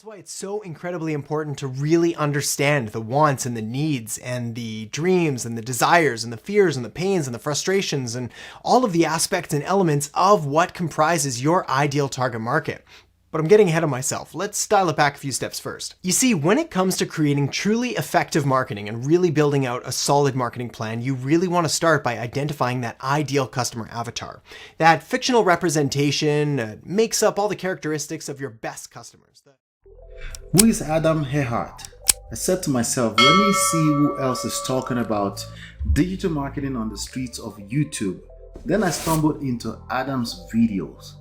That's why it's so incredibly important to really understand the wants and the needs and the dreams and the desires and the fears and the pains and the frustrations and all of the aspects and elements of what comprises your ideal target market. But I'm getting ahead of myself. Let's dial it back a few steps first. You see, when it comes to creating truly effective marketing and really building out a solid marketing plan, you really want to start by identifying that ideal customer avatar. That fictional representation makes up all the characteristics of your best customers. Who is Adam Erhart? I said to myself, let me see who else is talking about digital marketing on the streets of YouTube. Then I stumbled into Adam's videos.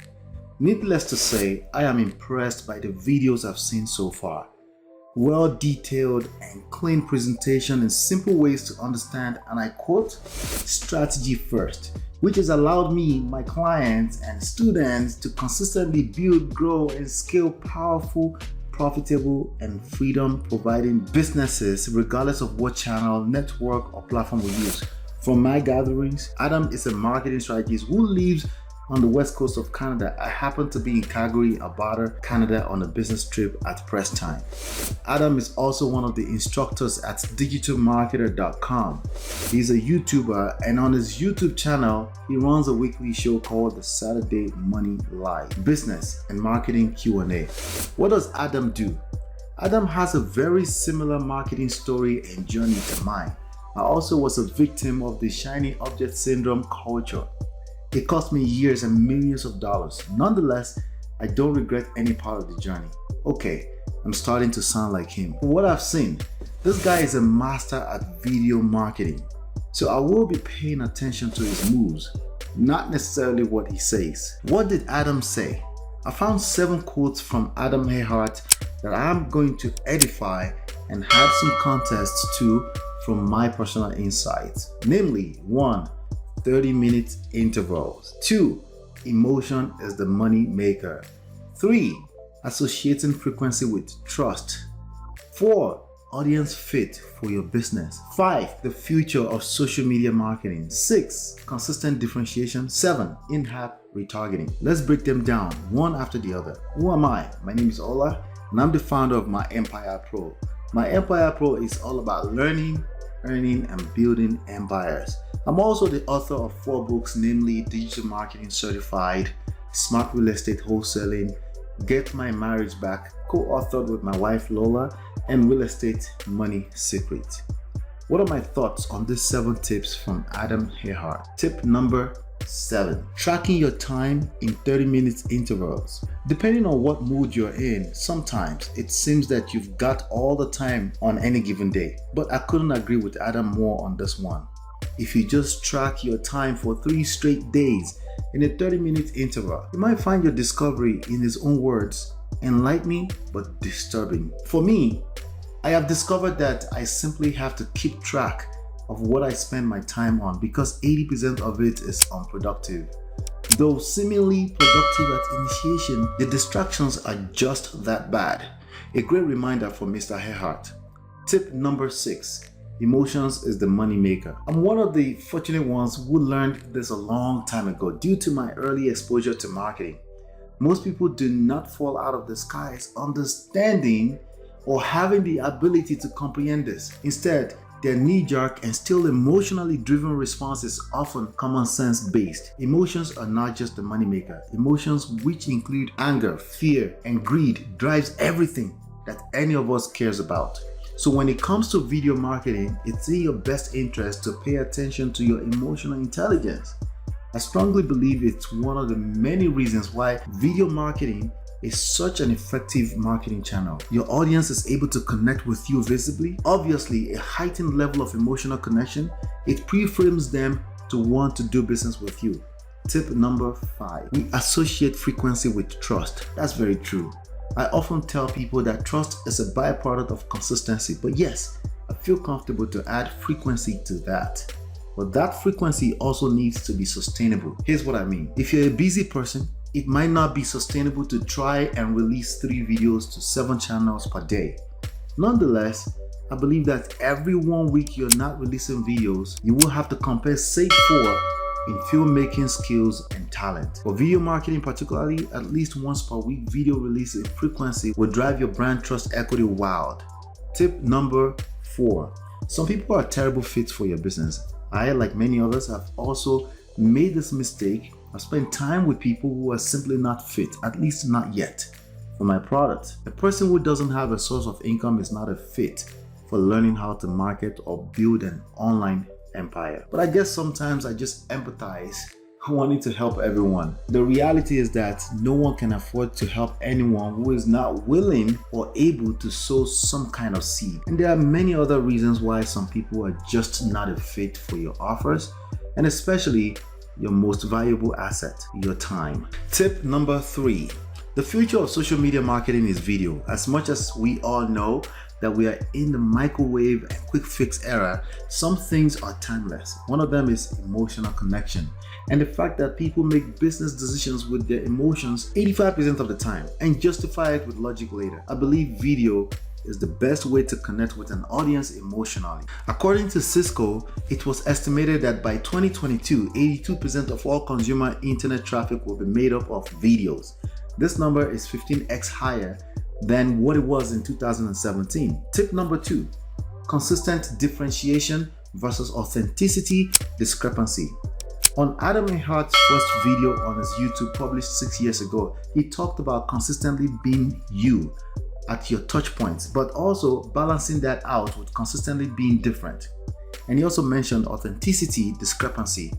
Needless to say, I am impressed by the videos I've seen so far. Well detailed and clean presentation in simple ways to understand, and I quote, strategy first, which has allowed me, my clients and students to consistently build, grow and scale powerful, profitable and freedom providing businesses regardless of what channel, network or platform we use. From my gatherings, Adam is a marketing strategist who lives on the west coast of Canada. I happen to be in Calgary, Alberta, Canada on a business trip at press time. Adam is also one of the instructors at digitalmarketer.com. He's a YouTuber, and on his YouTube channel, he runs a weekly show called the Saturday Money Live, Business and Marketing Q&A. What does Adam do? Adam has a very similar marketing story and journey to mine. I also was a victim of the shiny object syndrome culture. It cost me years and millions of dollars. Nonetheless, I don't regret any part of the journey. Okay, I'm starting to sound like him. From what I've seen, this guy is a master at video marketing. So I will be paying attention to his moves, not necessarily what he says. What did Adam say? I found 7 quotes from Adam Erhart that I'm going to edify and add some context to from my personal insights. Namely, 1. 30-minute intervals. 2. Emotion is the money maker. 3. Associating frequency with trust. 4. Audience fit for your business. 5. The future of social media marketing. 6. Consistent differentiation. 7. In-app retargeting. Let's break them down one after the other. Who am I? My name is Ola and I'm the founder of My Empire Pro. My Empire Pro is all about learning, earning and building empires. I'm also the author of 4 books, namely Digital Marketing Certified, Smart Real Estate Wholesaling, Get My Marriage Back, co-authored with my wife Lola, and Real Estate Money Secret. What are my thoughts on these 7 tips from Adam Erhart? Tip number 7. Tracking your time in 30-minute intervals. Depending on what mood you're in, sometimes it seems that you've got all the time on any given day. But I couldn't agree with Adam more on this one. If you just track your time for 3 straight days in a 30-minute interval, you might find your discovery, in his own words, enlightening but disturbing. For me, I have discovered that I simply have to keep track of what I spend my time on because 80% of it is unproductive. Though seemingly productive at initiation, the distractions are just that bad. A great reminder for Mr. Erhart. Tip number 6. Emotions is the money maker. I'm one of the fortunate ones who learned this a long time ago due to my early exposure to marketing. Most people do not fall out of the skies understanding or having the ability to comprehend this. Instead, their knee-jerk and still emotionally driven response is often common sense based. Emotions are not just the moneymaker. Emotions, which include anger, fear, and greed, drives everything that any of us cares about. So when it comes to video marketing, it's in your best interest to pay attention to your emotional intelligence. I strongly believe it's one of the many reasons why video marketing is such an effective marketing channel. Your audience is able to connect with you visibly. Obviously, a heightened level of emotional connection, it pre-frames them to want to do business with you. Tip number 5. We associate frequency with trust. That's very true. I often tell people that trust is a byproduct of consistency, but yes, I feel comfortable to add frequency to that. But that frequency also needs to be sustainable. Here's what I mean. If you're a busy person, it might not be sustainable to try and release 3 videos to 7 channels per day. Nonetheless, I believe that every 1 week you're not releasing videos, you will have to compensate for in filmmaking skills and talent. For video marketing particularly, at least once per week video release in frequency will drive your brand trust equity wild. Tip number 4. Some people are terrible fits for your business. I, like many others, have also made this mistake. I've spent time with people who are simply not fit, at least not yet, for my product. A person who doesn't have a source of income is not a fit for learning how to market or build an online empire. But I guess sometimes I just empathize, wanting to help everyone. The reality is that no one can afford to help anyone who is not willing or able to sow some kind of seed. And there are many other reasons why some people are just not a fit for your offers, and especially your most valuable asset, your time. Tip number 3. The future of social media marketing is video. As much as we all know that we are in the microwave and quick fix era, some things are timeless. One of them is emotional connection, and the fact that people make business decisions with their emotions 85% of the time and justify it with logic later. I believe video is the best way to connect with an audience emotionally. According to Cisco, it was estimated that by 2022, 82% of all consumer internet traffic will be made up of videos. This number is 15x higher than what it was in 2017. Tip number 2, consistent differentiation versus authenticity discrepancy. On Adam Erhart's first video on his YouTube published 6 years ago, he talked about consistently being you at your touch points, but also balancing that out with consistently being different. And he also mentioned authenticity discrepancy,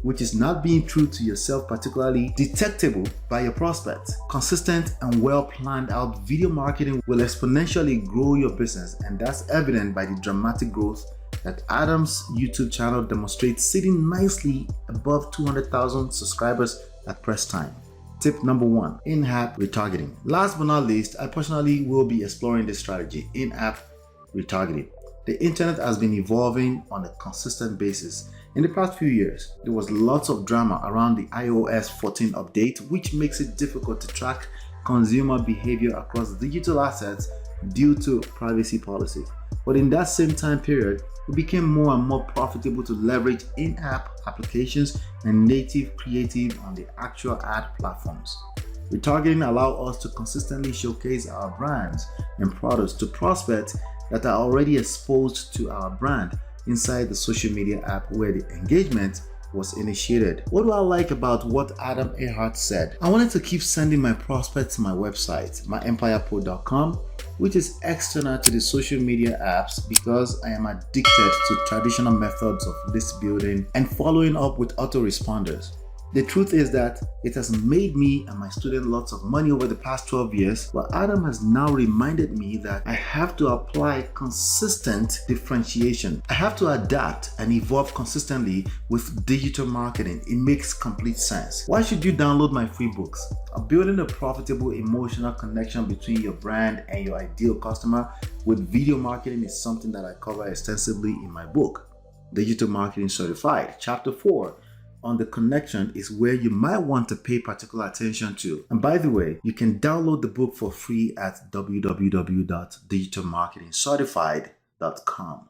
which is not being true to yourself, particularly detectable by your prospects. Consistent and well planned out video marketing will exponentially grow your business, and that's evident by the dramatic growth that Adam's YouTube channel demonstrates, sitting nicely above 200,000 subscribers at press time. Tip number 1, in-app retargeting. Last but not least, I personally will be exploring this strategy, in-app retargeting. The internet has been evolving on a consistent basis. In the past few years, there was lots of drama around the iOS 14 update, which makes it difficult to track consumer behavior across digital assets due to privacy policies. But in that same time period, it became more and more profitable to leverage in-app applications and native creative on the actual ad platforms. Retargeting allows us to consistently showcase our brands and products to prospects that are already exposed to our brand inside the social media app where the engagement was initiated. What do I like about what Adam Erhart said? I wanted to keep sending my prospects to my website, myempirepro.com, which is external to the social media apps because I am addicted to traditional methods of list building and following up with autoresponders. The truth is that it has made me and my students lots of money over the past 12 years, but Adam has now reminded me that I have to apply consistent differentiation. I have to adapt and evolve consistently with digital marketing. It makes complete sense. Why should you download my free books? Building a profitable emotional connection between your brand and your ideal customer with video marketing is something that I cover extensively in my book, Digital Marketing Certified. Chapter 4 on the connection is where you might want to pay particular attention to. And by the way, you can download the book for free at www.digitalmarketingcertified.com.